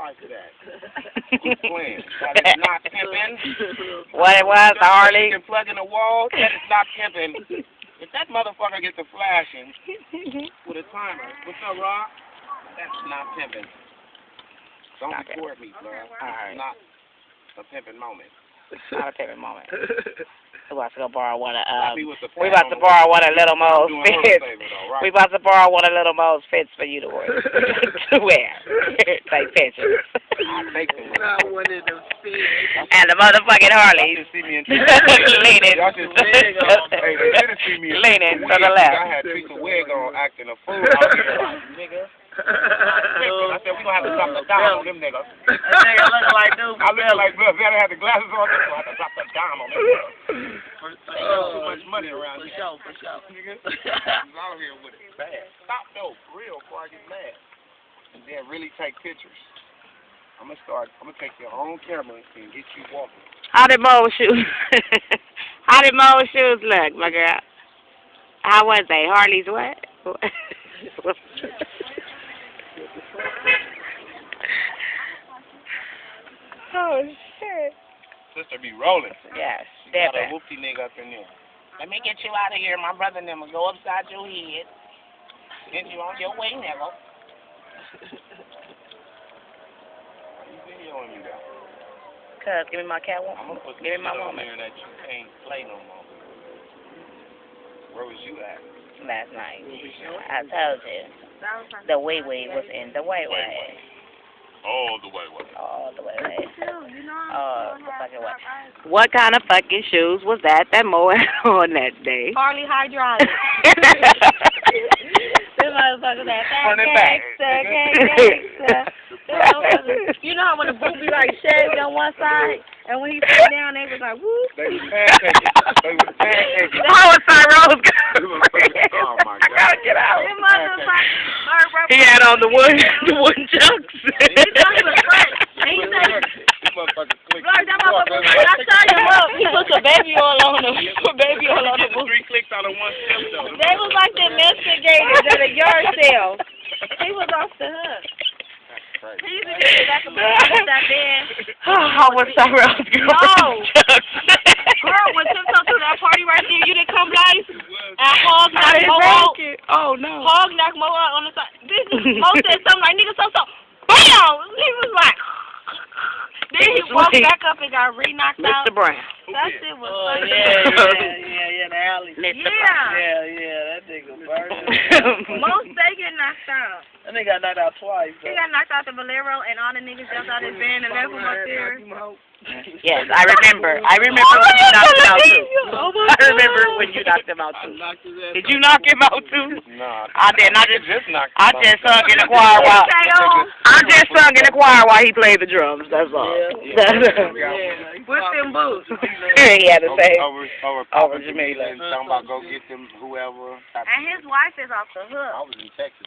reply to that. Quit playing. That is not pimping. What it was, hArleY? You can plug in the wall. That is not pimping. If that motherfucker gets to flashing with a timer, what's up, Rob? That's not pimping. Don't record me, bro. Alright. Not a pimping moment. Not a pimping moment. We about to go borrow one of we about to borrow one of Little Mo's fits. Right? We about to borrow one of Little Mo's fits for you to wear. To wear. Take pictures. I'll take them. Not one of them fits. And the motherfucking hArleys. Leaning. Y'all should see me. Leaning to the left. I had Teresa Wig on acting a fool. I was like, nigga. I said, we gonna have to drop the dime on them niggas. That nigga looking like dude. I look like Bill. They had the glasses on. So I had to drop the dime on them niggas. Too much money around here. For sure. Nigga. I'm out here with it. Bad. Stop though, for real, before I get mad. And then really take pictures. I'm gonna take your own camera and get you walking. How did Mo's shoes? How did Mo's shoes look, my girl? How was they? hArleys what? Oh shit. Sister be rolling. Yes, Got a definitely. whoopty nigga up in there. Let me get you out of here. My brother and them will go upside your head. Get you on your way, nigga. You videoing me though? Cuz, give me my cat I'm woman. gonna put Give me some my shit on woman. there that you can't play no more. Where was you at? Last night. I told you. The wee-wee was in the way-way. All the way. All the way. Oh, the fucking way. What kind of fucking shoes was that Mo had on that day? hArleY hydraulic. Them motherfuckers that Run it back. gangsta. You know how when the boot be like shaved on one side, and when he sit down, they was like, whoop. They was pancakes. How was Cyrose? Oh my God. I gotta get out. Them motherfuckers. He had on the wooden chucks. He said, This motherfucker clicked. Glock, that motherfucker, when I saw him up, he put some baby oil on him. Baby oil on the boot. 3 clicks out of one step though. They was like the investigators at a yard sale. He was off the hook. He used to get the back of my head with that bed. How was Cyrose? No. Girl, when Tiptoe to that party right there, you didn't come live? And Hog knocked Mo out. Oh, no. Hog knocked Mo out on the side. Mo said something like, nigga, so. Bam! He was like... Then he walked back up and got re-knocked out. Mr. Brown. That shit was Oh, funny. yeah, the alley. Yeah. Yeah, that nigga burned. Most they get knocked out. That nigga got knocked out twice. He got knocked out the Bolero, and all the niggas jumped out his van and left him up there. Yes, I remember. I remember when you knocked him out, too. I remember when you knocked him out, too. Did you knock him out, too? Nah. I didn't. I just sung in the choir while... KO. I just sung in the choir while he played the drums, that's all. With them boots. He had to say Over Jamila. Talking about go get them whoever. And his wife is off the hook. I was in Texas.